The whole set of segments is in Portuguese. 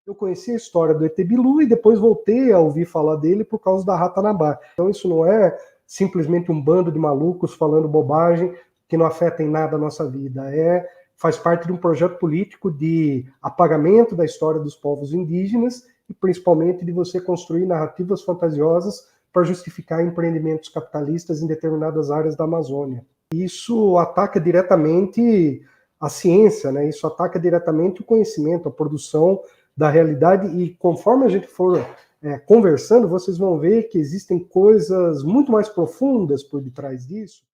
Eu conheci a história do ET Bilu e depois voltei a ouvir falar dele por causa da Ratanabá. Então isso não é simplesmente um bando de malucos falando bobagem que não afeta em nada a nossa vida. Faz parte de um projeto político de apagamento da história dos povos indígenas e principalmente de você construir narrativas fantasiosas para justificar empreendimentos capitalistas em determinadas áreas da Amazônia. Isso ataca diretamente a ciência, né? Isso ataca diretamente o conhecimento, a produção da realidade, e conforme a gente for conversando, vocês vão ver que existem coisas muito mais profundas por detrás disso.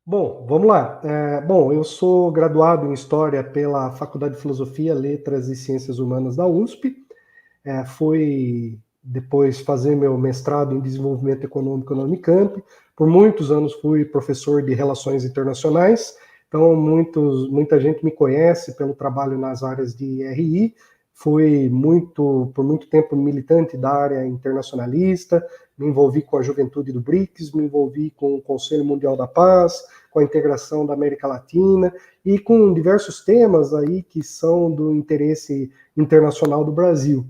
Bom, vamos lá. Eu sou graduado em História pela Faculdade de Filosofia, Letras e Ciências Humanas da USP. Fui depois fazer meu mestrado em Desenvolvimento Econômico na Unicamp. Por muitos anos fui professor de Relações Internacionais, então muita gente me conhece pelo trabalho nas áreas de RI. Fui por muito tempo militante da área internacionalista, me envolvi com a juventude do BRICS, me envolvi com o Conselho Mundial da Paz, com a integração da América Latina e com diversos temas aí que são do interesse internacional do Brasil.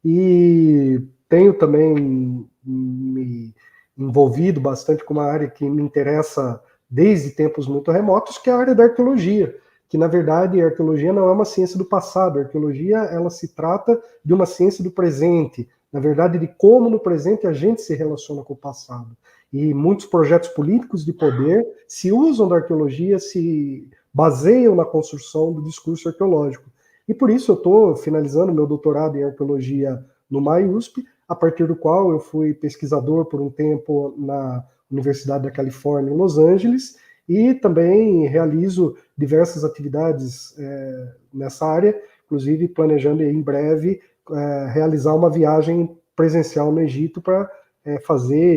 E tenho também me envolvido bastante com uma área que me interessa desde tempos muito remotos, que é a área da arqueologia, que na verdade a arqueologia não é uma ciência do passado, a arqueologia ela se trata de uma ciência do presente, na verdade de como no presente a gente se relaciona com o passado. E muitos projetos políticos de poder se usam da arqueologia, se baseiam na construção do discurso arqueológico. E por isso eu estou finalizando meu doutorado em arqueologia no MAI-USP, a partir do qual eu fui pesquisador por um tempo na Universidade da Califórnia, em Los Angeles, e também realizo diversas atividades nessa área, inclusive planejando em breve realizar uma viagem presencial no Egito para fazer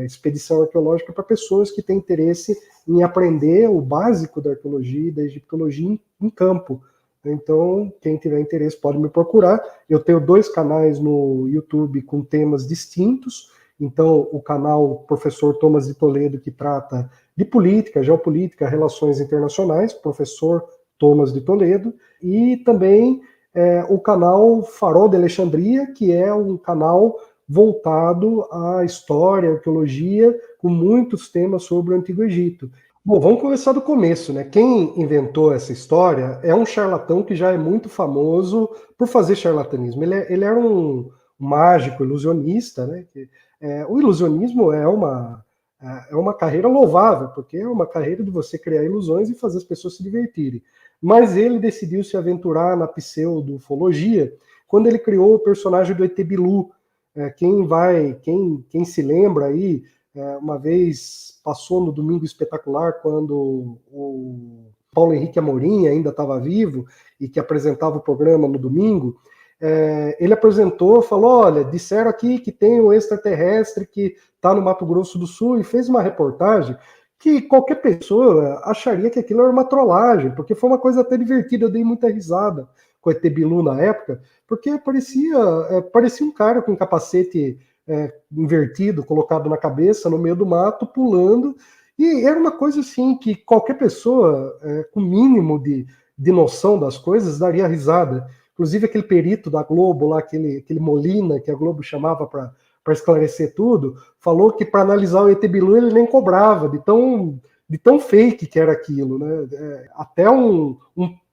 expedição arqueológica para pessoas que têm interesse em aprender o básico da arqueologia e da egiptologia em campo. Então, quem tiver interesse pode me procurar. Eu tenho 2 canais no YouTube com temas distintos. Então, o canal Professor Thomas de Toledo, que trata de política, geopolítica, relações internacionais, Professor Thomas de Toledo, e também o canal Farol de Alexandria, que é um canal voltado à história, arqueologia, com muitos temas sobre o Antigo Egito. Bom, vamos começar do começo, né? Quem inventou essa história é um charlatão que já é muito famoso por fazer charlatanismo. Ele era um mágico, ilusionista, né? O ilusionismo é uma carreira louvável, porque é uma carreira de você criar ilusões e fazer as pessoas se divertirem. Mas ele decidiu se aventurar na pseudofologia quando ele criou o personagem do ET Bilu. Quem se lembra aí, uma vez passou no Domingo Espetacular, quando o Paulo Henrique Amorim ainda estava vivo e que apresentava o programa no domingo, ele apresentou, falou, olha, disseram aqui que tem um extraterrestre que está no Mato Grosso do Sul, e fez uma reportagem que qualquer pessoa acharia que aquilo era uma trollagem, porque foi uma coisa até divertida, eu dei muita risada com o ET Bilu na época, porque parecia um cara com um capacete invertido, colocado na cabeça, no meio do mato, pulando, e era uma coisa assim que qualquer pessoa com mínimo de noção das coisas daria risada. Inclusive aquele perito da Globo lá, aquele Molina, que a Globo chamava para esclarecer tudo, falou que para analisar o ET Bilu ele nem cobrava, de tão fake que era aquilo, né? Até um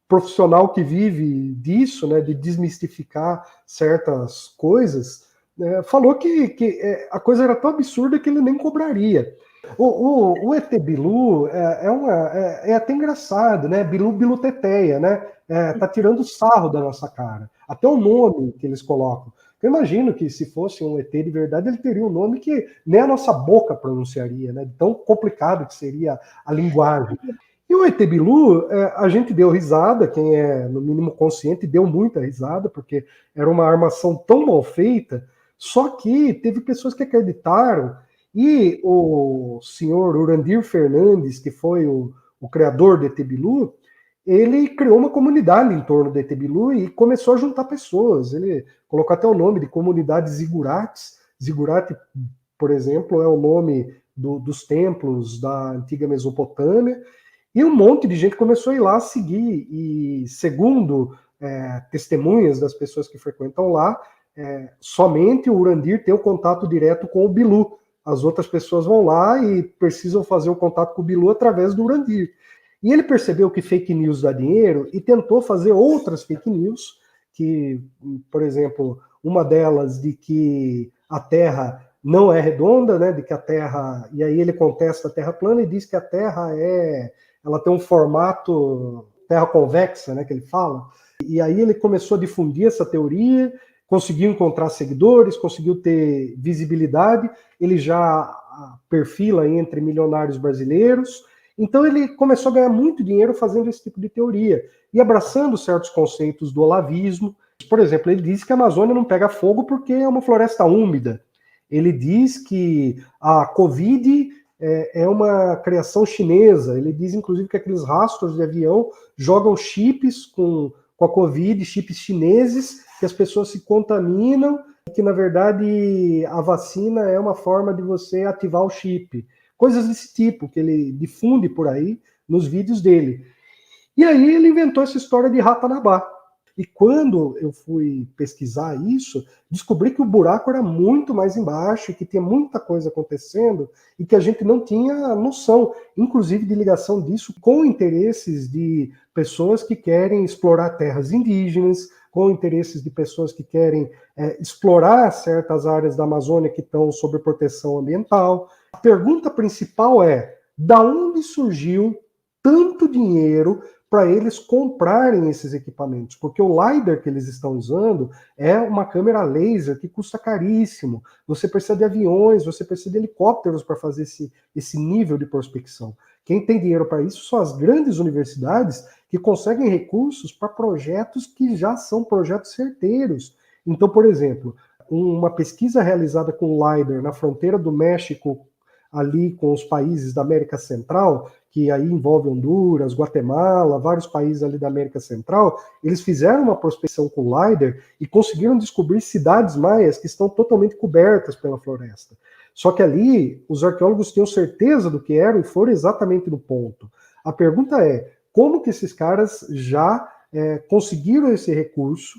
profissional que vive disso, né, de desmistificar certas coisas, falou que a coisa era tão absurda que ele nem cobraria. O ET Bilu é até engraçado, né? Bilu Teteia, né? Tá tirando sarro da nossa cara. Até o nome que eles colocam. Eu imagino que se fosse um ET de verdade, ele teria um nome que nem a nossa boca pronunciaria, né? Tão complicado que seria a linguagem. E o ET Bilu, a gente deu risada, quem é no mínimo consciente deu muita risada, porque era uma armação tão mal feita, só que teve pessoas que acreditaram, e o senhor Urandir Fernandes, que foi o criador do ET Bilu, ele criou uma comunidade em torno do ET Bilu e começou a juntar pessoas. Ele colocou até o nome de comunidade Zigurates. Zigurate, por exemplo, é o nome dos templos da antiga Mesopotâmia. E um monte de gente começou a ir lá seguir. E segundo testemunhas das pessoas que frequentam lá, somente o Urandir tem o contato direto com o Bilu. As outras pessoas vão lá e precisam fazer o contato com o Bilu através do Urandir. E ele percebeu que fake news dá dinheiro e tentou fazer outras fake news, que, por exemplo, uma delas de que a Terra não é redonda, né, de que a Terra... E aí ele contesta a Terra plana e diz que a Terra ela tem um formato terra convexa, né, que ele fala. E aí ele começou a difundir essa teoria, conseguiu encontrar seguidores, conseguiu ter visibilidade, ele já perfila entre milionários brasileiros. Então ele começou a ganhar muito dinheiro fazendo esse tipo de teoria e abraçando certos conceitos do olavismo. Por exemplo, ele diz que a Amazônia não pega fogo porque é uma floresta úmida. Ele diz que a Covid é uma criação chinesa. Ele diz, inclusive, que aqueles rastros de avião jogam chips com a Covid, chips chineses, que as pessoas se contaminam e que, na verdade, a vacina é uma forma de você ativar o chip. Coisas desse tipo que ele difunde por aí nos vídeos dele. E aí ele inventou essa história de Ratanabá. E quando eu fui pesquisar isso, descobri que o buraco era muito mais embaixo, que tinha muita coisa acontecendo e que a gente não tinha noção, inclusive de ligação disso com interesses de pessoas que querem explorar terras indígenas, com interesses de pessoas que querem explorar certas áreas da Amazônia que estão sob proteção ambiental. A pergunta principal é: da onde surgiu tanto dinheiro para eles comprarem esses equipamentos? Porque o LiDAR que eles estão usando é uma câmera laser que custa caríssimo. Você precisa de aviões, você precisa de helicópteros para fazer esse nível de prospecção. Quem tem dinheiro para isso são as grandes universidades que conseguem recursos para projetos que já são projetos certeiros. Então, por exemplo, uma pesquisa realizada com LiDAR na fronteira do México, ali com os países da América Central, que aí envolve Honduras, Guatemala, vários países ali da América Central, eles fizeram uma prospecção com LiDAR e conseguiram descobrir cidades maias que estão totalmente cobertas pela floresta. Só que ali os arqueólogos tinham certeza do que eram e foram exatamente no ponto. A pergunta é: como que esses caras já conseguiram esse recurso?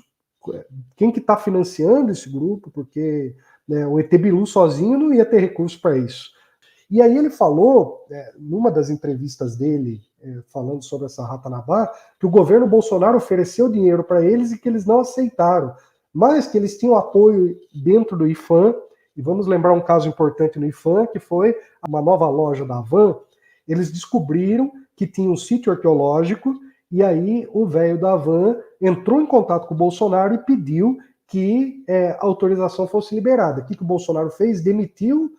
Quem que está financiando esse grupo? Porque o ET Bilu sozinho não ia ter recurso para isso. E aí ele falou, numa das entrevistas dele, falando sobre essa Ratanabá, que o governo Bolsonaro ofereceu dinheiro para eles e que eles não aceitaram, mas que eles tinham apoio dentro do IPHAN. E vamos lembrar um caso importante no IPHAN, que foi uma nova loja da Havan. Eles descobriram que tinha um sítio arqueológico, e aí o velho da Havan entrou em contato com o Bolsonaro e pediu que a autorização fosse liberada. O que o Bolsonaro fez? Demitiu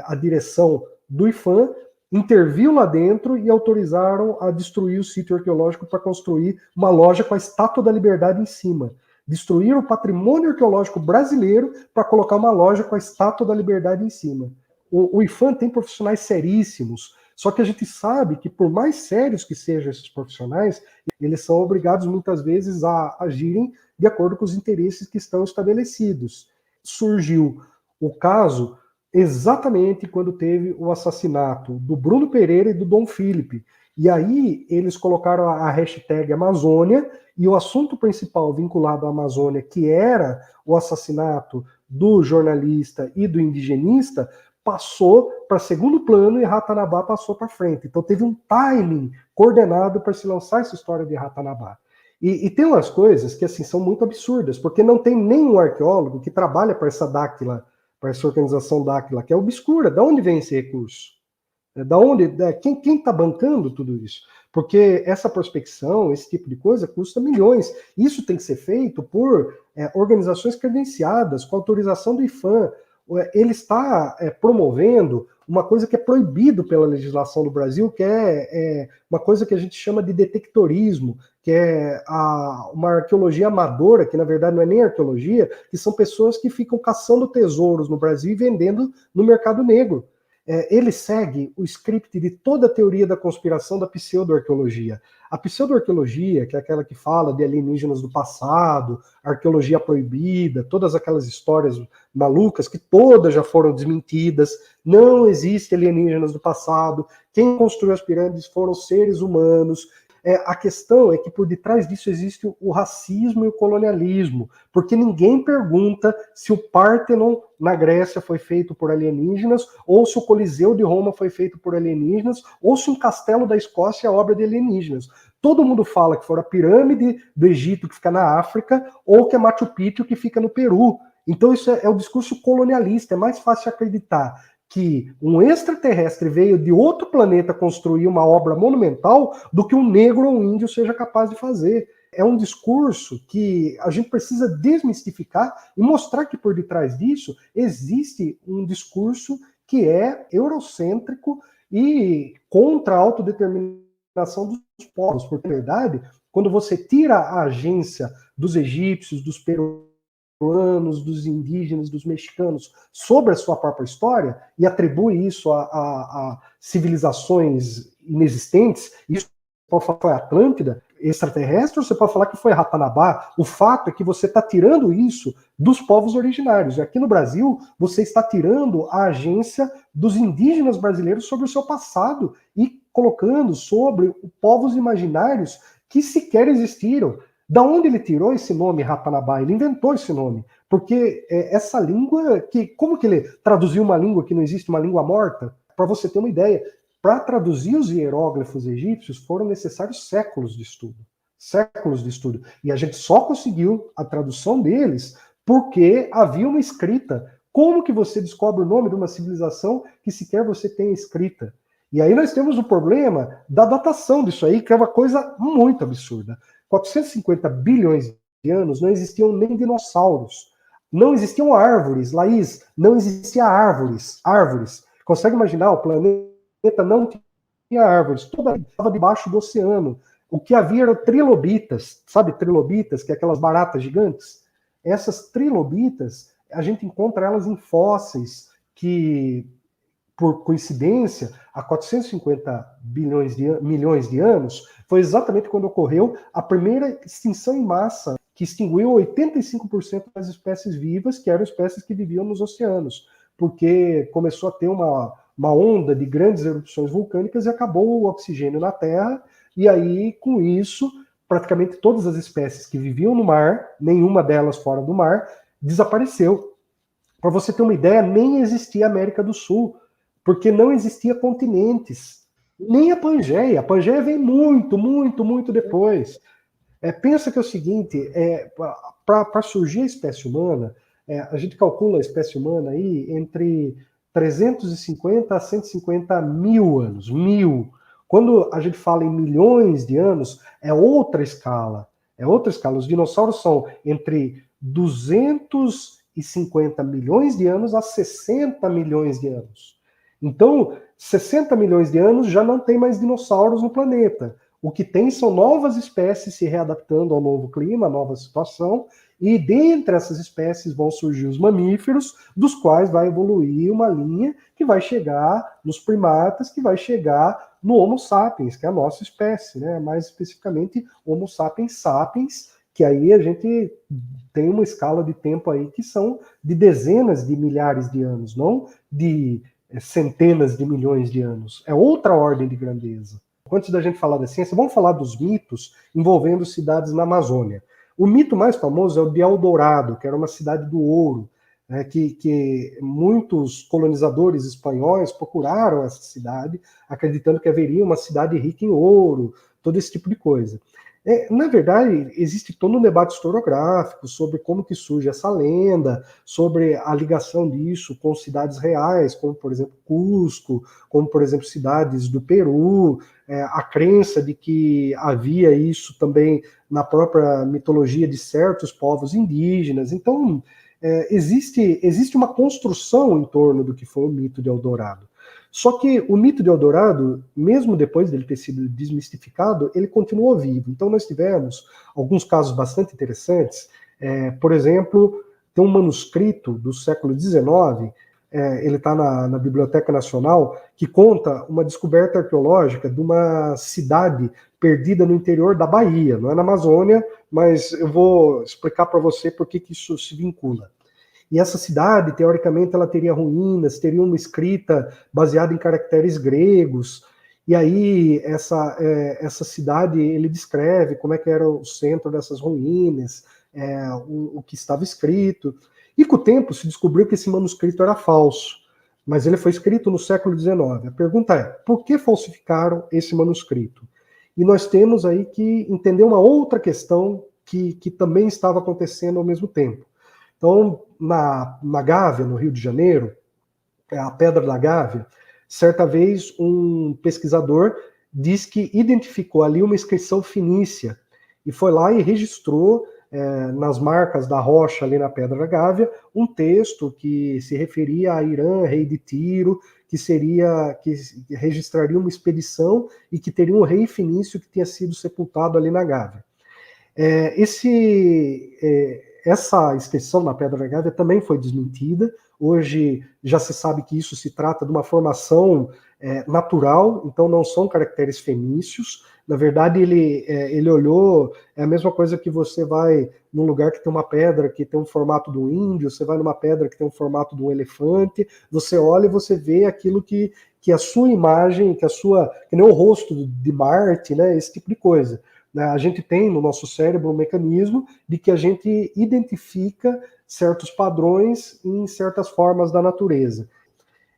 a direção do IPHAN, interviu lá dentro e autorizaram a destruir o sítio arqueológico para construir uma loja com a Estátua da Liberdade em cima. Destruíram o patrimônio arqueológico brasileiro para colocar uma loja com a Estátua da Liberdade em cima. O IPHAN tem profissionais seríssimos, só que a gente sabe que, por mais sérios que sejam esses profissionais, eles são obrigados muitas vezes a agirem de acordo com os interesses que estão estabelecidos. Surgiu o caso exatamente quando teve o assassinato do Bruno Pereira e do Dom Felipe. E aí eles colocaram a hashtag Amazônia, e o assunto principal vinculado à Amazônia, que era o assassinato do jornalista e do indigenista, passou para segundo plano e Ratanabá passou para frente. Então teve um timing coordenado para se lançar essa história de Ratanabá. E tem umas coisas que assim são muito absurdas, porque não tem nenhum arqueólogo que trabalha para essa Dáquila, para essa organização Dáquila, que é obscura. Da onde vem esse recurso? Da onde? Quem está bancando tudo isso? Porque essa prospecção, esse tipo de coisa, custa milhões. Isso tem que ser feito por organizações credenciadas, com autorização do IPHAN. Ele está promovendo uma coisa que é proibido pela legislação do Brasil, que é uma coisa que a gente chama de detectorismo, que é uma arqueologia amadora, que na verdade não é nem arqueologia, que são pessoas que ficam caçando tesouros no Brasil e vendendo no mercado negro. ele segue o script de toda a teoria da conspiração da pseudo-arqueologia. A pseudo-arqueologia, que é aquela que fala de alienígenas do passado, arqueologia proibida, todas aquelas histórias malucas que todas já foram desmentidas, não existe alienígenas do passado, quem construiu as pirâmides foram seres humanos. A questão é que por detrás disso existe o racismo e o colonialismo, porque ninguém pergunta se o Pártenon na Grécia foi feito por alienígenas, ou se o Coliseu de Roma foi feito por alienígenas, ou se um castelo da Escócia é obra de alienígenas. Todo mundo fala que foi a pirâmide do Egito que fica na África, ou que é Machu Picchu que fica no Peru. Então isso é o discurso colonialista, é mais fácil acreditar que um extraterrestre veio de outro planeta construir uma obra monumental do que um negro ou um índio seja capaz de fazer. É um discurso que a gente precisa desmistificar e mostrar que por detrás disso existe um discurso que é eurocêntrico e contra a autodeterminação dos povos. Porque, na verdade, quando você tira a agência dos egípcios, dos peruanos, dos indígenas, dos mexicanos, sobre a sua própria história, e atribui isso a civilizações inexistentes, isso pode falar que foi Atlântida, extraterrestre, ou você pode falar que foi Ratanabá. O fato é que você está tirando isso dos povos originários. E aqui no Brasil, você está tirando a agência dos indígenas brasileiros sobre o seu passado e colocando sobre povos imaginários que sequer existiram. Da onde ele tirou esse nome, Ratanabá? Ele inventou esse nome. Porque essa língua, como que ele traduziu uma língua que não existe, uma língua morta? Para você ter uma ideia, para traduzir os hieróglifos egípcios foram necessários séculos de estudo. Séculos de estudo. E a gente só conseguiu a tradução deles porque havia uma escrita. Como que você descobre o nome de uma civilização que sequer você tem escrita? E aí nós temos o problema da datação disso aí, que é uma coisa muito absurda. 450 bilhões de anos não existiam nem dinossauros. Não existiam árvores. Laís, não existiam árvores. Consegue imaginar? O planeta não tinha árvores. Toda estava debaixo do oceano. O que havia eram trilobitas. Sabe trilobitas, que é aquelas baratas gigantes? Essas trilobitas, a gente encontra elas em fósseis que, por coincidência, há 450 milhões de anos, foi exatamente quando ocorreu a primeira extinção em massa, que extinguiu 85% das espécies vivas, que eram espécies que viviam nos oceanos, porque começou a ter uma onda de grandes erupções vulcânicas e acabou o oxigênio na Terra, e aí, com isso, praticamente todas as espécies que viviam no mar, nenhuma delas fora do mar, desapareceu. Para você ter uma ideia, nem existia a América do Sul, porque não existia continentes. Nem a Pangeia. A Pangeia vem muito depois. Pensa que é o seguinte, para surgir a espécie humana, a gente calcula a espécie humana aí entre 350 a 150 mil anos. Quando a gente fala em milhões de anos, é outra escala. Os dinossauros são entre 250 milhões de anos a 60 milhões de anos. Então, 60 milhões de anos já não tem mais dinossauros no planeta. O que tem são novas espécies se readaptando ao novo clima, à nova situação, e dentre essas espécies vão surgir os mamíferos, dos quais vai evoluir uma linha que vai chegar nos primatas, que vai chegar no Homo sapiens, que é a nossa espécie, né? Mais especificamente Homo sapiens sapiens, que aí a gente tem uma escala de tempo aí que são de dezenas de milhares de anos, não de centenas de milhões de anos. É outra ordem de grandeza. Antes da gente falar da ciência, vamos falar dos mitos envolvendo cidades na Amazônia. O mito mais famoso é o de Eldorado, que era uma cidade do ouro, né, que muitos colonizadores espanhóis procuraram essa cidade, acreditando que haveria uma cidade rica em ouro, todo esse tipo de coisa. Na verdade, existe todo um debate historiográfico sobre como que surge essa lenda, sobre a ligação disso com cidades reais, como, por exemplo, Cusco, como, por exemplo, cidades do Peru, a crença de que havia isso também na própria mitologia de certos povos indígenas. Então, existe uma construção em torno do que foi o mito de Eldorado. Só que o mito de Eldorado, mesmo depois dele ter sido desmistificado, ele continuou vivo. Então nós tivemos alguns casos bastante interessantes. Por exemplo, tem um manuscrito do século XIX ele está na Biblioteca Nacional, que conta uma descoberta arqueológica de uma cidade perdida no interior da Bahia, não é na Amazônia, mas eu vou explicar para você por que isso se vincula. E essa cidade, teoricamente, ela teria ruínas, teria uma escrita baseada em caracteres gregos. E aí, essa cidade, ele descreve como é que era o centro dessas ruínas, o que estava escrito. E com o tempo se descobriu que esse manuscrito era falso, mas ele foi escrito no século XIX. A pergunta é, por que falsificaram esse manuscrito? E nós temos aí que entender uma outra questão que também estava acontecendo ao mesmo tempo. Então, na Gávea, no Rio de Janeiro, a Pedra da Gávea, certa vez um pesquisador diz que identificou ali uma inscrição fenícia e foi lá e registrou nas marcas da rocha ali na Pedra da Gávea um texto que se referia a Irã, rei de Tiro, que registraria uma expedição e que teria um rei fenício que tinha sido sepultado ali na Gávea. Essa inscrição na Pedra da Gávea também foi desmentida. Hoje já se sabe que isso se trata de uma formação natural, então não são caracteres fenícios. Na verdade, ele olhou, é a mesma coisa que você vai num lugar que tem uma pedra que tem um formato do índio, você vai numa pedra que tem um formato do elefante, você olha e você vê aquilo que a sua imagem, que nem o rosto de Marte, né, esse tipo de coisa. A gente tem no nosso cérebro um mecanismo de que a gente identifica certos padrões em certas formas da natureza.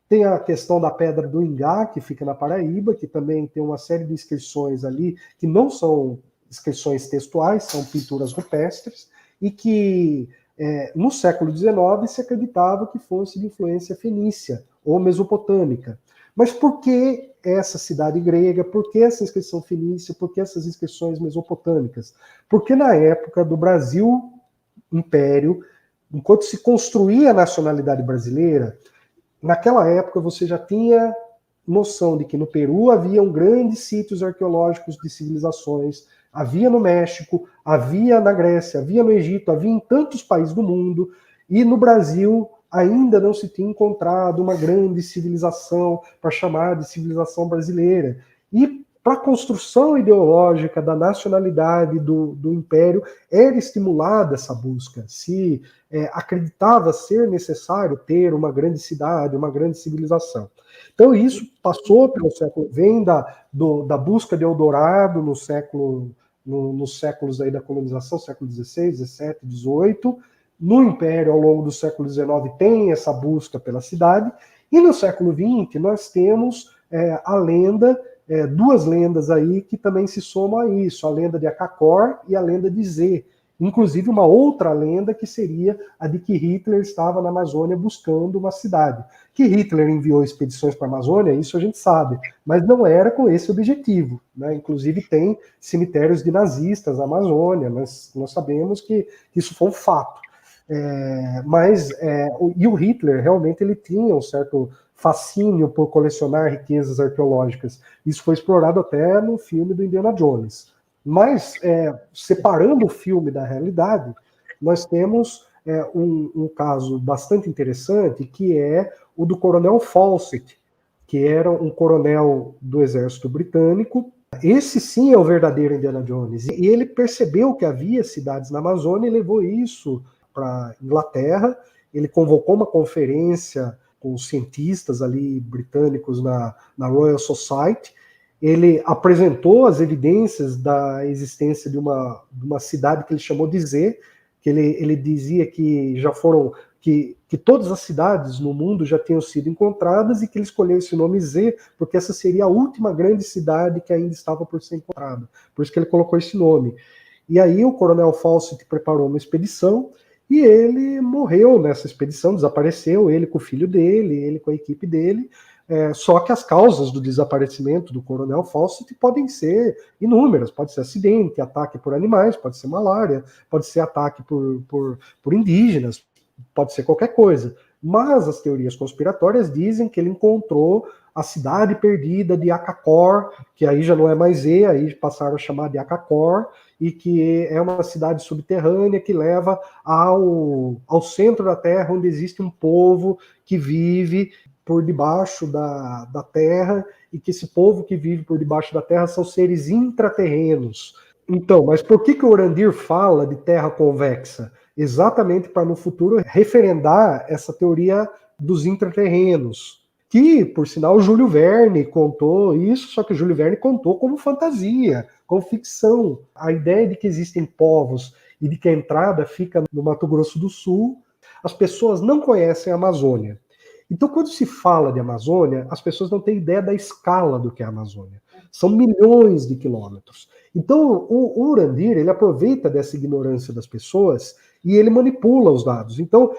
Tem a questão da Pedra do Ingá, que fica na Paraíba, que também tem uma série de inscrições ali, que não são inscrições textuais, são pinturas rupestres, e que no século XIX se acreditava que fosse de influência fenícia ou mesopotâmica. Mas por que essa cidade grega? Por que essa inscrição fenícia? Por que essas inscrições mesopotâmicas? Porque na época do Brasil Império, enquanto se construía a nacionalidade brasileira, naquela época você já tinha noção de que no Peru haviam grandes sítios arqueológicos de civilizações, havia no México, havia na Grécia, havia no Egito, havia em tantos países do mundo, e no Brasil ainda não se tinha encontrado uma grande civilização para chamar de civilização brasileira. E para a construção ideológica da nacionalidade do Império era estimulada essa busca. Se acreditava ser necessário ter uma grande cidade, uma grande civilização. Então isso passou pelo século, vem da busca de Eldorado nos séculos aí da colonização, século XVI, XVII, XVIII. No Império, ao longo do século XIX, tem essa busca pela cidade. E no século XX, nós temos a lenda, duas lendas aí que também se somam a isso, a lenda de Akakor e a lenda de Zé. Inclusive uma outra lenda que seria a de que Hitler estava na Amazônia buscando uma cidade. Que Hitler enviou expedições para a Amazônia, isso a gente sabe, mas não era com esse objetivo, né? Inclusive tem cemitérios de nazistas na Amazônia, mas nós sabemos que isso foi um fato. E o Hitler realmente ele tinha um certo fascínio por colecionar riquezas arqueológicas. Isso foi explorado até no filme do Indiana Jones. Mas, separando o filme da realidade, nós temos um caso bastante interessante, que é o do coronel Fawcett, que era um coronel do exército britânico. Esse sim é o verdadeiro Indiana Jones. E ele percebeu que havia cidades na Amazônia e levou isso para Inglaterra. Ele convocou uma conferência com os cientistas ali britânicos na Royal Society. Ele apresentou as evidências da existência de uma cidade que ele chamou de Zé, que ele dizia que já foram, que todas as cidades no mundo já tinham sido encontradas e que ele escolheu esse nome Zé porque essa seria a última grande cidade que ainda estava por ser encontrada. Por isso que ele colocou esse nome. E aí o coronel Fawcett preparou uma expedição e ele morreu nessa expedição, desapareceu, ele com o filho dele, ele com a equipe dele. Só que as causas do desaparecimento do coronel Fawcett podem ser inúmeras. Pode ser acidente, ataque por animais, pode ser malária, pode ser ataque por indígenas, pode ser qualquer coisa. Mas as teorias conspiratórias dizem que ele encontrou a cidade perdida de Akakor, que aí já não é mais aí passaram a chamar de Akakor, e que é uma cidade subterrânea que leva ao centro da Terra, onde existe um povo que vive por debaixo da Terra, e que esse povo que vive por debaixo da Terra são seres intraterrenos. Então, mas por que o Orandir fala de Terra convexa? Exatamente para no futuro referendar essa teoria dos intraterrenos, que, por sinal, Júlio Verne contou isso, só que Júlio Verne contou como fantasia, como ficção. A ideia de que existem povos e de que a entrada fica no Mato Grosso do Sul, as pessoas não conhecem a Amazônia. Então, quando se fala de Amazônia, as pessoas não têm ideia da escala do que é a Amazônia. São milhões de quilômetros. Então, o Urandir, ele aproveita dessa ignorância das pessoas e ele manipula os dados. Então,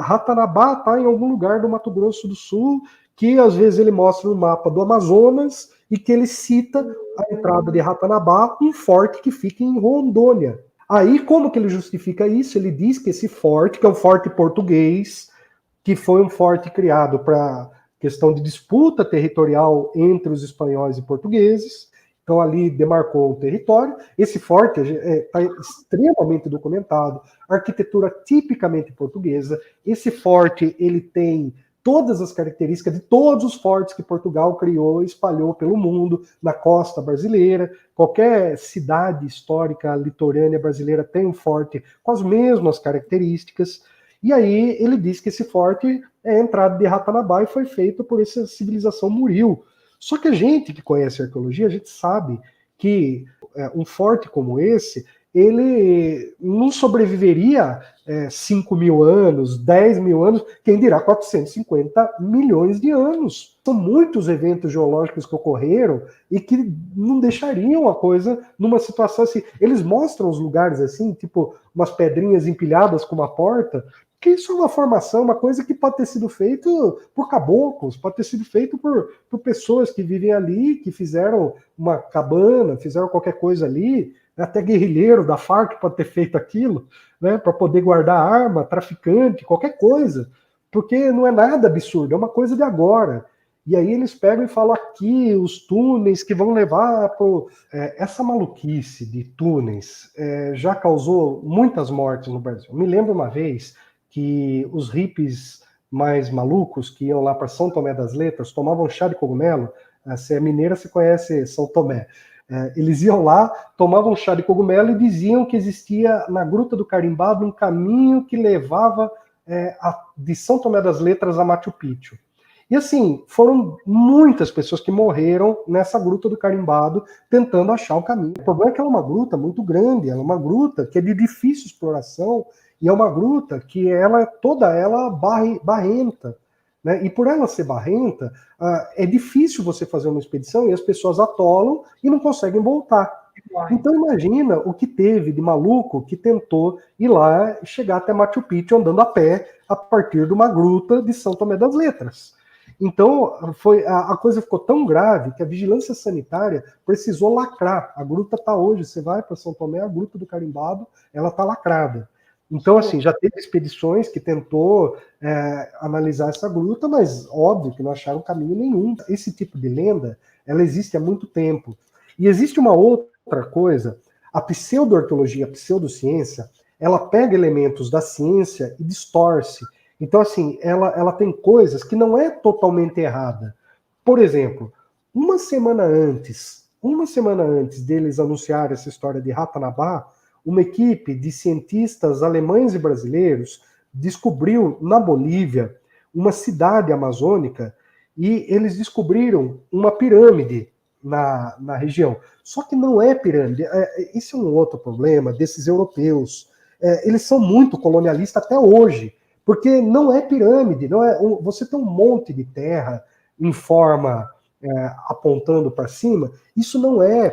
Ratanabá está em algum lugar do Mato Grosso do Sul, que às vezes ele mostra no mapa do Amazonas e que ele cita a entrada de Ratanabá, um forte que fica em Rondônia. Aí, como que ele justifica isso? Ele diz que esse forte, que é um forte português, que foi um forte criado para questão de disputa territorial entre os espanhóis e portugueses, então ali demarcou um território. Esse forte está extremamente documentado, arquitetura tipicamente portuguesa. Esse forte ele tem todas as características de todos os fortes que Portugal criou e espalhou pelo mundo, na costa brasileira. Qualquer cidade histórica litorânea brasileira tem um forte com as mesmas características. E aí ele diz que esse forte é a entrada de Ratanabá e foi feito por essa civilização Muril. Só que a gente que conhece a arqueologia, a gente sabe que um forte como esse, ele não sobreviveria 5 mil anos, 10 mil anos, quem dirá 450 milhões de anos. São muitos eventos geológicos que ocorreram e que não deixariam a coisa numa situação assim. Eles mostram os lugares assim, tipo umas pedrinhas empilhadas com uma porta, que isso é uma formação, uma coisa que pode ter sido feito por caboclos, pode ter sido feito por pessoas que vivem ali, que fizeram uma cabana, fizeram qualquer coisa ali, até guerrilheiro da Farc pode ter feito aquilo, né, para poder guardar arma, traficante, qualquer coisa, porque não é nada absurdo, é uma coisa de agora. E aí eles pegam e falam aqui os túneis que vão levar para essa maluquice de túneis já causou muitas mortes no Brasil. Me lembro uma vez que os hippies mais malucos que iam lá para São Tomé das Letras tomavam chá de cogumelo. Se é mineira, você conhece São Tomé. Eles iam lá, tomavam chá de cogumelo e diziam que existia na Gruta do Carimbado um caminho que levava de São Tomé das Letras a Machu Picchu. E assim, foram muitas pessoas que morreram nessa Gruta do Carimbado tentando achar o caminho. O problema é que ela é uma gruta muito grande, ela é uma gruta que é de difícil exploração e é uma gruta que ela toda ela barrenta. Né? E por ela ser barrenta, é difícil você fazer uma expedição e as pessoas atolam e não conseguem voltar. Então imagina o que teve de maluco que tentou ir lá e chegar até Machu Picchu andando a pé a partir de uma gruta de São Tomé das Letras. Então a coisa ficou tão grave que a vigilância sanitária precisou lacrar. A gruta está hoje, você vai para São Tomé, a Gruta do Carimbado, ela está lacrada. Então, assim, já teve expedições que tentou analisar essa gruta, mas óbvio que não acharam caminho nenhum. Esse tipo de lenda, ela existe há muito tempo. E existe uma outra coisa, a pseudo-arqueologia, a pseudociência, ela pega elementos da ciência e distorce. Então, assim, ela tem coisas que não é totalmente errada. Por exemplo, uma semana antes deles anunciarem essa história de Ratanabá, uma equipe de cientistas alemães e brasileiros descobriu na Bolívia uma cidade amazônica e eles descobriram uma pirâmide na região. Só que não é pirâmide. Esse é um outro problema desses europeus. Eles são muito colonialistas até hoje, porque não é pirâmide. Você tem um monte de terra em forma apontando para cima, isso não é.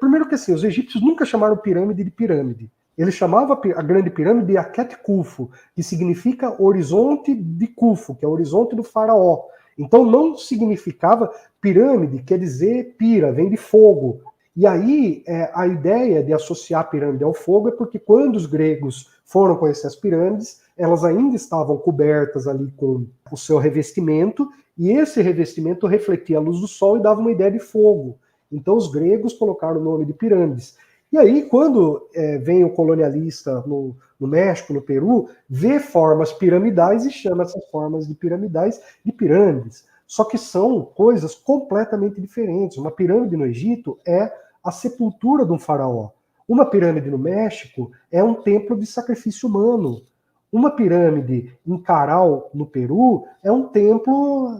Primeiro que assim, os egípcios nunca chamaram pirâmide de pirâmide. Eles chamavam a grande pirâmide de Akhet Khufu, que significa horizonte de Khufu, que é o horizonte do faraó. Então não significava pirâmide, quer dizer pira, vem de fogo. E aí a ideia de associar a pirâmide ao fogo é porque quando os gregos foram conhecer as pirâmides, elas ainda estavam cobertas ali com o seu revestimento, e esse revestimento refletia a luz do sol e dava uma ideia de fogo. Então os gregos colocaram o nome de pirâmides. E aí, quando vem o colonialista no México, no Peru, vê formas piramidais e chama essas formas de piramidais de pirâmides. Só que são coisas completamente diferentes. Uma pirâmide no Egito é a sepultura de um faraó. Uma pirâmide no México é um templo de sacrifício humano. Uma pirâmide em Caral, no Peru, é um templo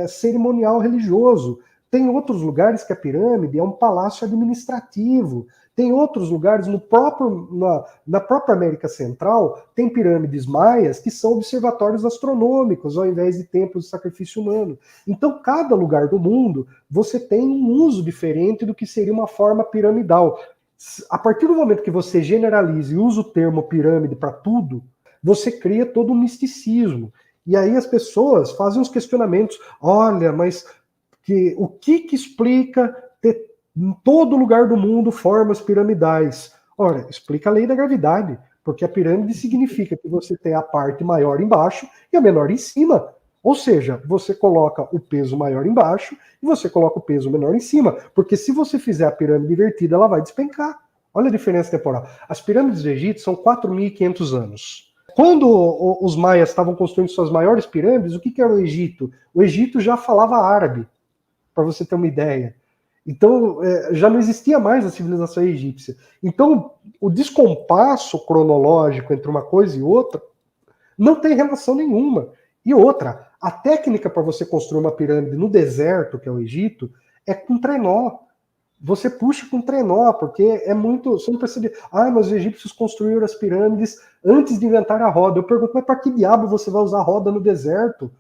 cerimonial religioso. Tem outros lugares que a pirâmide é um palácio administrativo. Tem outros lugares, na própria América Central, tem pirâmides maias que são observatórios astronômicos, ao invés de templos de sacrifício humano. Então, cada lugar do mundo, você tem um uso diferente do que seria uma forma piramidal. A partir do momento que você generaliza e usa o termo pirâmide para tudo, você cria todo um misticismo. E aí as pessoas fazem uns questionamentos. Olha, mas o que explica ter em todo lugar do mundo formas piramidais? Ora, explica a lei da gravidade, porque a pirâmide significa que você tem a parte maior embaixo e a menor em cima. Ou seja, você coloca o peso maior embaixo e você coloca o peso menor em cima. Porque se você fizer a pirâmide invertida, ela vai despencar. Olha a diferença temporal. As pirâmides do Egito são 4.500 anos. Quando os maias estavam construindo suas maiores pirâmides, o que era o Egito? O Egito já falava árabe, para você ter uma ideia. Então, já não existia mais a civilização egípcia. Então, o descompasso cronológico entre uma coisa e outra não tem relação nenhuma. E outra, a técnica para você construir uma pirâmide no deserto, que é o Egito, é com trenó. Você puxa com trenó, porque é muito... Você não percebe... mas os egípcios construíram as pirâmides antes de inventar a roda. Eu pergunto, mas para que diabo você vai usar roda no deserto?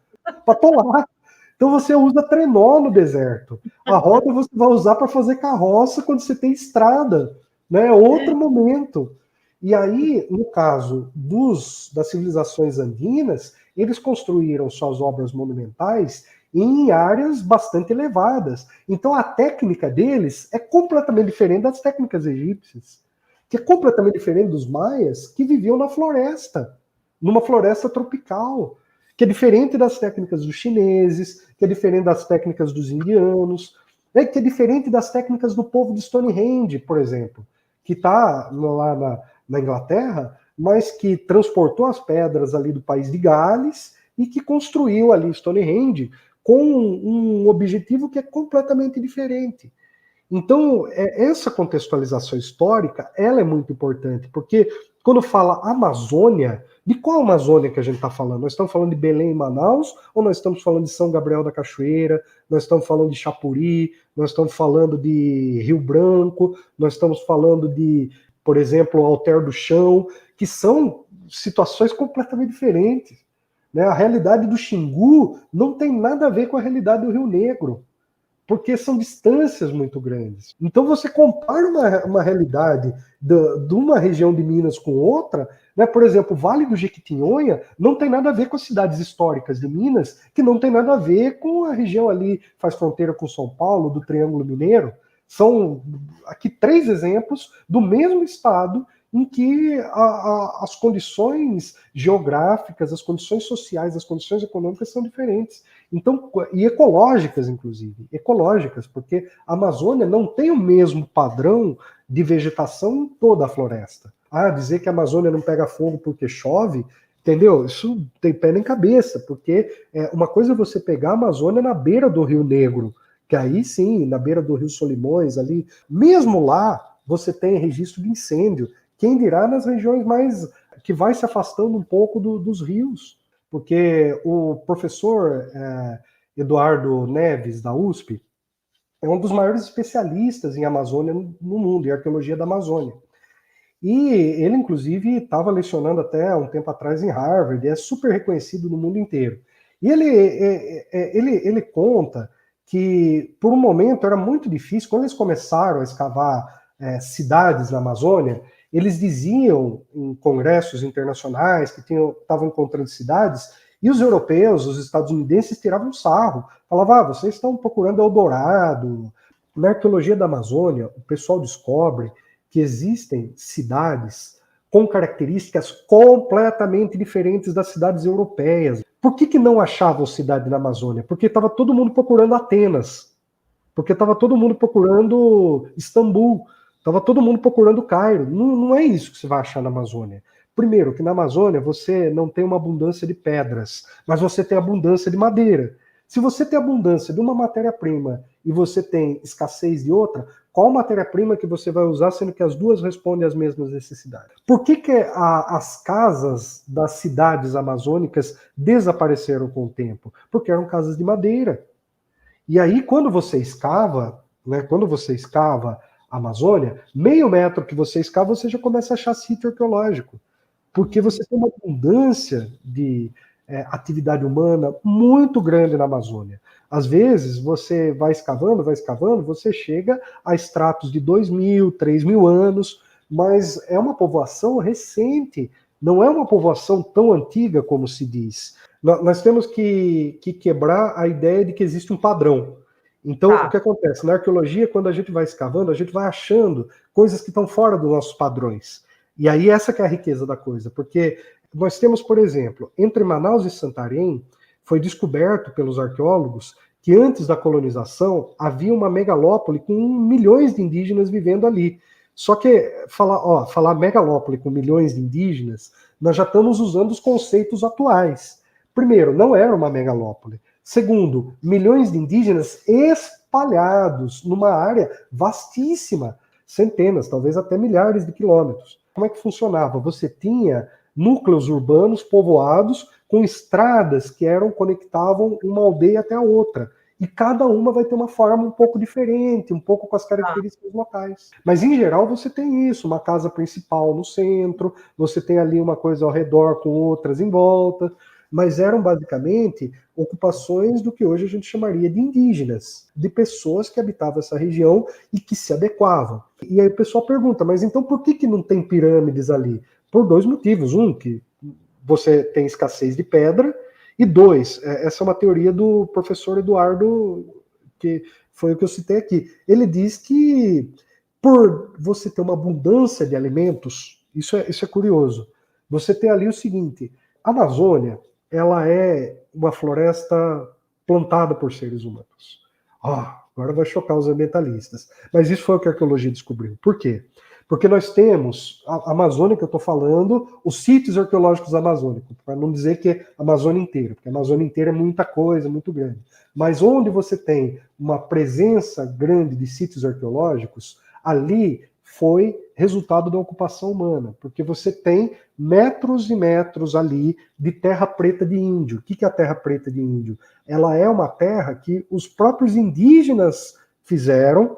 Para tolar. Então você usa trenó no deserto. A roda você vai usar para fazer carroça quando você tem estrada, né? É outro momento. E aí, no caso das civilizações andinas, eles construíram suas obras monumentais em áreas bastante elevadas. Então a técnica deles é completamente diferente das técnicas egípcias, que é completamente diferente dos maias, que viviam na floresta, numa floresta tropical, que é diferente das técnicas dos chineses, que é diferente das técnicas dos indianos, né, que é diferente das técnicas do povo de Stonehenge, por exemplo, que está lá na Inglaterra, mas que transportou as pedras ali do país de Gales e que construiu ali Stonehenge com um objetivo que é completamente diferente. Então, essa contextualização histórica, ela é muito importante, porque quando fala Amazônia, de qual Amazônia que a gente está falando? Nós estamos falando de Belém e Manaus, ou nós estamos falando de São Gabriel da Cachoeira, nós estamos falando de Chapuri, nós estamos falando de Rio Branco, nós estamos falando de, por exemplo, Alter do Chão, que são situações completamente diferentes. Né? A realidade do Xingu não tem nada a ver com a realidade do Rio Negro, porque são distâncias muito grandes. Então você compara uma realidade de uma região de Minas com outra, né? Por exemplo, o Vale do Jequitinhonha não tem nada a ver com as cidades históricas de Minas, que não tem nada a ver com a região ali, faz fronteira com São Paulo, do Triângulo Mineiro. São aqui 3 exemplos do mesmo estado em que as condições geográficas, as condições sociais, as condições econômicas são diferentes. Então, e ecológicas, inclusive. Ecológicas, porque a Amazônia não tem o mesmo padrão de vegetação em toda a floresta. Dizer que a Amazônia não pega fogo porque chove, entendeu? Isso tem pé nem cabeça, porque uma coisa é você pegar a Amazônia na beira do Rio Negro, que aí sim, na beira do Rio Solimões, ali, mesmo lá, você tem registro de incêndio. Quem dirá nas regiões mais que vai se afastando um pouco dos rios, porque o professor Eduardo Neves, da USP, é um dos maiores especialistas em Amazônia no mundo, em arqueologia da Amazônia. E ele, inclusive, estava lecionando até um tempo atrás em Harvard, e é super reconhecido no mundo inteiro. E ele conta que, por um momento, era muito difícil, quando eles começaram a escavar cidades na Amazônia, eles diziam em congressos internacionais que estavam encontrando cidades, e os europeus, os estadunidenses, tiravam sarro. Falavam, vocês estão procurando Eldorado. Na arqueologia da Amazônia, o pessoal descobre que existem cidades com características completamente diferentes das cidades europeias. Por que não achavam cidade na Amazônia? Porque estava todo mundo procurando Atenas, porque estava todo mundo procurando Istambul, estava todo mundo procurando Cairo. Não é isso que você vai achar na Amazônia. Primeiro, que na Amazônia você não tem uma abundância de pedras, mas você tem abundância de madeira. Se você tem abundância de uma matéria-prima e você tem escassez de outra, qual matéria-prima que você vai usar, sendo que as duas respondem às mesmas necessidades? Por que as casas das cidades amazônicas desapareceram com o tempo? Porque eram casas de madeira. E aí, quando você escava, né, a Amazônia, meio metro que você escava, você já começa a achar sítio arqueológico. Porque você tem uma abundância de atividade humana muito grande na Amazônia. Às vezes, você vai escavando, você chega a estratos de 2.000, 3.000 anos, mas é uma povoação recente, não é uma povoação tão antiga como se diz. Nós temos que quebrar a ideia de que existe um padrão. Então, o que acontece? Na arqueologia, quando a gente vai escavando, a gente vai achando coisas que estão fora dos nossos padrões. E aí essa que é a riqueza da coisa, porque nós temos, por exemplo, entre Manaus e Santarém, foi descoberto pelos arqueólogos que antes da colonização havia uma megalópole com milhões de indígenas vivendo ali. Só que falar megalópole com milhões de indígenas, nós já estamos usando os conceitos atuais. Primeiro, não era uma megalópole. Segundo, milhões de indígenas espalhados numa área vastíssima, centenas, talvez até milhares de quilômetros. Como é que funcionava? Você tinha núcleos urbanos povoados com estradas que conectavam uma aldeia até a outra. E cada uma vai ter uma forma um pouco diferente, um pouco com as características locais. Mas, em geral, você tem isso, uma casa principal no centro, você tem ali uma coisa ao redor com outras em volta, mas eram basicamente ocupações do que hoje a gente chamaria de indígenas, de pessoas que habitavam essa região e que se adequavam. E aí o pessoal pergunta, mas então por que não tem pirâmides ali? Por dois motivos. Um, que você tem escassez de pedra, e dois, essa é uma teoria do professor Eduardo, que foi o que eu citei aqui. Ele diz que por você ter uma abundância de alimentos, isso é curioso, você tem ali o seguinte, a Amazônia, ela é uma floresta plantada por seres humanos. Agora vai chocar os ambientalistas. Mas isso foi o que a arqueologia descobriu. Por quê? Porque nós temos, a Amazônia que eu estou falando, os sítios arqueológicos amazônicos, para não dizer que é a Amazônia inteira, porque a Amazônia inteira é muita coisa, muito grande. Mas onde você tem uma presença grande de sítios arqueológicos, ali foi resultado da ocupação humana, porque você tem metros e metros ali de terra preta de índio. O que é a terra preta de índio? Ela é uma terra que os próprios indígenas fizeram,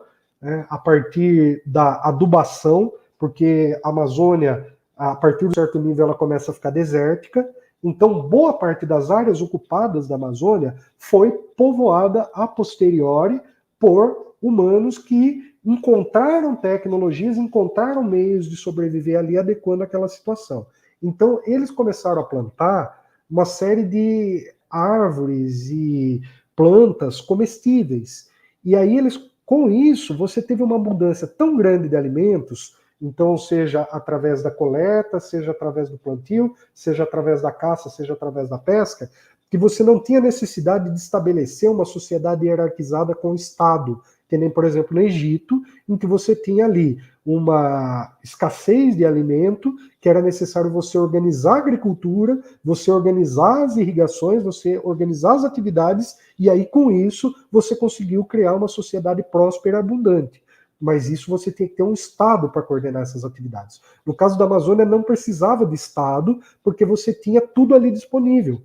a partir da adubação, porque a Amazônia, a partir de um certo nível, ela começa a ficar desértica. Então, boa parte das áreas ocupadas da Amazônia foi povoada a posteriori por humanos que encontraram tecnologias, encontraram meios de sobreviver ali, adequando aquela situação. Então, eles começaram a plantar uma série de árvores e plantas comestíveis. E aí, com isso, você teve uma abundância tão grande de alimentos, então, seja através da coleta, seja através do plantio, seja através da caça, seja através da pesca, que você não tinha necessidade de estabelecer uma sociedade hierarquizada com o Estado, que nem, por exemplo, no Egito, em que você tinha ali uma escassez de alimento, que era necessário você organizar a agricultura, você organizar as irrigações, você organizar as atividades, e aí, com isso, você conseguiu criar uma sociedade próspera e abundante. Mas isso você tem que ter um Estado para coordenar essas atividades. No caso da Amazônia, não precisava de Estado, porque você tinha tudo ali disponível.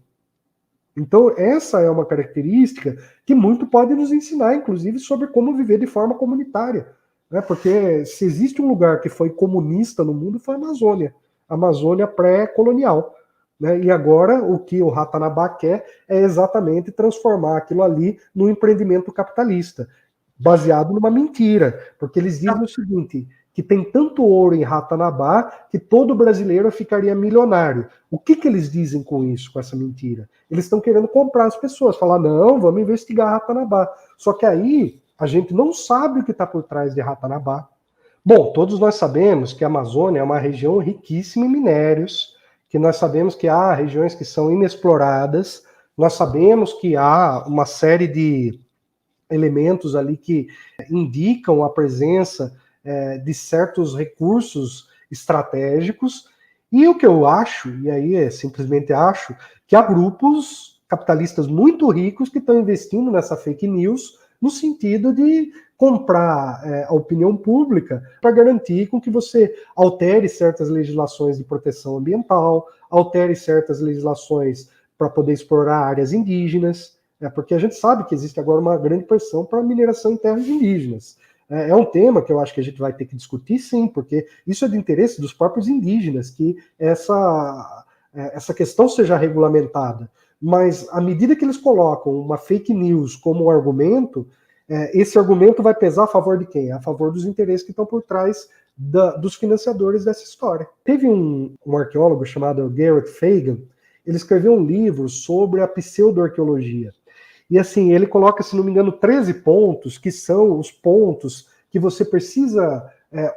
Então, essa é uma característica que muito pode nos ensinar, inclusive, sobre como viver de forma comunitária. Né? Porque se existe um lugar que foi comunista no mundo, foi a Amazônia. A Amazônia pré-colonial. Né? E agora, o que o Ratanabá quer é exatamente transformar aquilo ali num empreendimento capitalista, baseado numa mentira. Porque eles dizem o seguinte, que tem tanto ouro em Ratanabá que todo brasileiro ficaria milionário. O que eles dizem com isso, com essa mentira? Eles estão querendo comprar as pessoas, falar, não, vamos investigar Ratanabá. Só que aí a gente não sabe o que está por trás de Ratanabá. Bom, todos nós sabemos que a Amazônia é uma região riquíssima em minérios, que nós sabemos que há regiões que são inexploradas, nós sabemos que há uma série de elementos ali que indicam a presença de certos recursos estratégicos, e o que eu acho, e aí simplesmente acho, que há grupos capitalistas muito ricos que estão investindo nessa fake news no sentido de comprar a opinião pública para garantir com que você altere certas legislações de proteção ambiental, altere certas legislações para poder explorar áreas indígenas, porque a gente sabe que existe agora uma grande pressão para a mineração em terras indígenas. É um tema que eu acho que a gente vai ter que discutir, sim, porque isso é de interesse dos próprios indígenas, que essa questão seja regulamentada. Mas à medida que eles colocam uma fake news como argumento, esse argumento vai pesar a favor de quem? A favor dos interesses que estão por trás dos financiadores dessa história. Teve um arqueólogo chamado Garrett Fagan, ele escreveu um livro sobre a pseudo-arqueologia. E assim, ele coloca, se não me engano, 13 pontos, que são os pontos que você precisa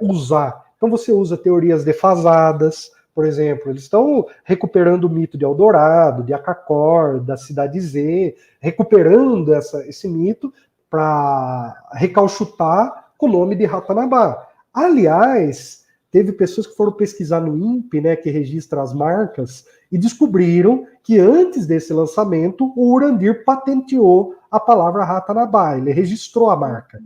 usar. Então você usa teorias defasadas, por exemplo, eles estão recuperando o mito de Eldorado, de Akakor, da Cidade Z, recuperando esse mito para recauchutar com o nome de Ratanabá. Aliás, teve pessoas que foram pesquisar no INPE, né, que registra as marcas, e descobriram que antes desse lançamento, o Urandir patenteou a palavra Ratanabá, ele registrou a marca.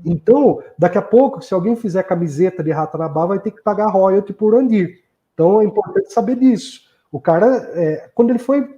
Então, daqui a pouco, se alguém fizer camiseta de Ratanabá, vai ter que pagar royalty por Urandir. Então, é importante saber disso. O cara, quando ele foi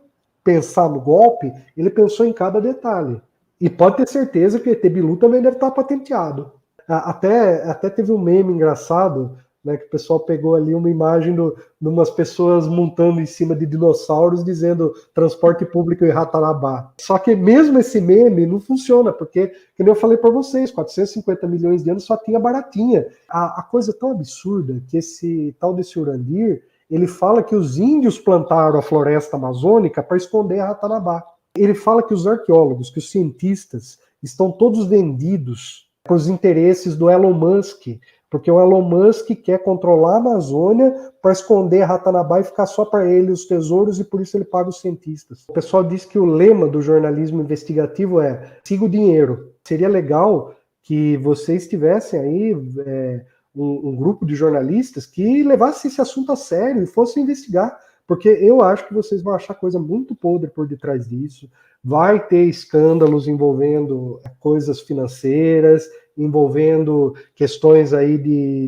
pensar no golpe, ele pensou em cada detalhe. E pode ter certeza que o ET Bilu também deve estar patenteado. Até teve um meme engraçado, né, que o pessoal pegou ali uma imagem de umas pessoas montando em cima de dinossauros dizendo transporte público em Ratanabá. Só que mesmo esse meme não funciona, porque, como eu falei para vocês, 450 milhões de anos só tinha baratinha. A coisa tão absurda que esse tal desse Urandir, ele fala que os índios plantaram a floresta amazônica para esconder a Ratanabá. Ele fala que os arqueólogos, que os cientistas estão todos vendidos para os interesses do Elon Musk, porque o Elon Musk quer controlar a Amazônia para esconder a Ratanabá e ficar só para ele os tesouros, e por isso ele paga os cientistas. O pessoal diz que o lema do jornalismo investigativo é siga o dinheiro. Seria legal que vocês tivessem aí um grupo de jornalistas que levasse esse assunto a sério e fosse investigar, porque eu acho que vocês vão achar coisa muito podre por detrás disso. Vai ter escândalos envolvendo coisas financeiras, envolvendo questões aí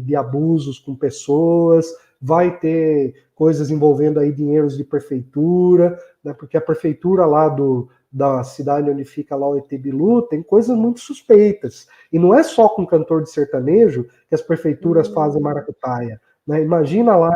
de abusos com pessoas, vai ter coisas envolvendo aí dinheiros de prefeitura, né, porque a prefeitura lá da cidade onde fica lá o ET Bilu tem coisas muito suspeitas. E não é só com cantor de sertanejo que as prefeituras fazem maracutaia. Né? Imagina lá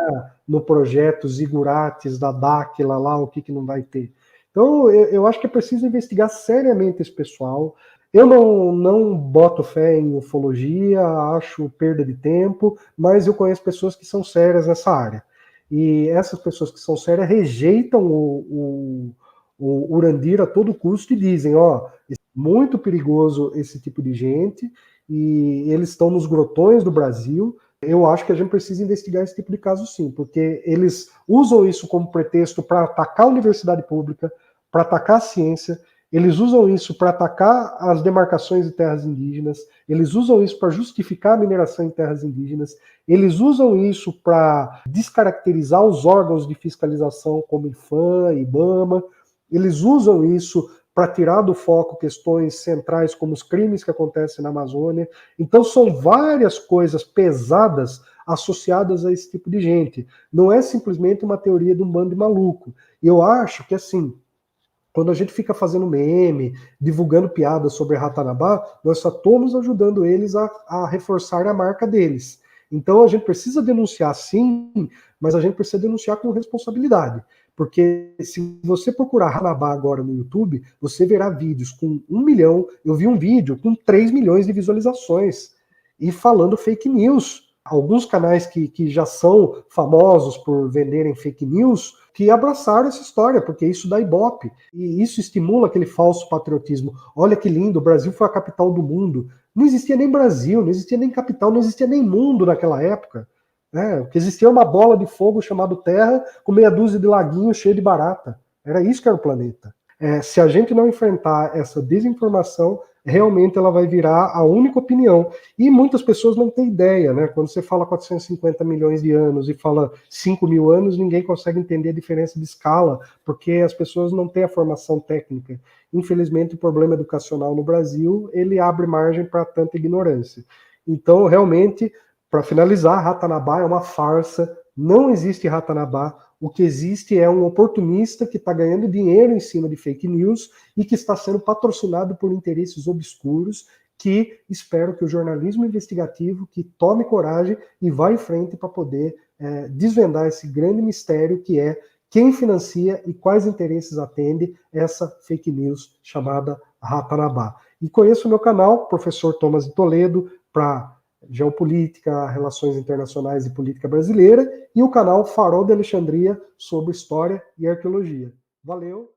no projeto Zigurates da Dáquila lá o que não vai ter. Então eu acho que é preciso investigar seriamente esse pessoal. Eu não boto fé em ufologia, acho perda de tempo, mas eu conheço pessoas que são sérias nessa área. E essas pessoas que são sérias rejeitam o Urandir a todo custo e dizem, é muito perigoso esse tipo de gente, e eles estão nos grotões do Brasil. Eu acho que a gente precisa investigar esse tipo de caso sim, porque eles usam isso como pretexto para atacar a universidade pública, para atacar a ciência. Eles usam isso para atacar as demarcações de terras indígenas, eles usam isso para justificar a mineração em terras indígenas, eles usam isso para descaracterizar os órgãos de fiscalização como IFAM, IBAMA, eles usam isso para tirar do foco questões centrais como os crimes que acontecem na Amazônia. Então são várias coisas pesadas associadas a esse tipo de gente. Não é simplesmente uma teoria de um bando de maluco. E eu acho que assim, quando a gente fica fazendo meme, divulgando piadas sobre Ratanabá, nós só estamos ajudando eles a reforçar a marca deles. Então a gente precisa denunciar sim, mas a gente precisa denunciar com responsabilidade. Porque se você procurar Ratanabá agora no YouTube, você verá vídeos com 1 milhão. Eu vi um vídeo com 3 milhões de visualizações e falando fake news. Alguns canais que já são famosos por venderem fake news, que abraçaram essa história, porque isso dá ibope, e isso estimula aquele falso patriotismo. Olha que lindo, o Brasil foi a capital do mundo. Não existia nem Brasil, não existia nem capital, não existia nem mundo naquela época. Né? O que existia era uma bola de fogo chamada Terra com meia dúzia de laguinhos cheios de barata. Era isso que era o planeta. Se a gente não enfrentar essa desinformação, realmente ela vai virar a única opinião. E muitas pessoas não têm ideia, né? Quando você fala 450 milhões de anos e fala 5 mil anos, ninguém consegue entender a diferença de escala, porque as pessoas não têm a formação técnica. Infelizmente, o problema educacional no Brasil, ele abre margem para tanta ignorância. Então, realmente, para finalizar, Ratanabá é uma farsa, não existe Ratanabá. O que existe é um oportunista que está ganhando dinheiro em cima de fake news e que está sendo patrocinado por interesses obscuros, que espero que o jornalismo investigativo que tome coragem e vá em frente para poder desvendar esse grande mistério que é quem financia e quais interesses atende essa fake news chamada Ratanabá. E conheço o meu canal, Professor Thomas de Toledo, para geopolítica, relações internacionais e política brasileira, e o canal Farol de Alexandria sobre história e arqueologia. Valeu!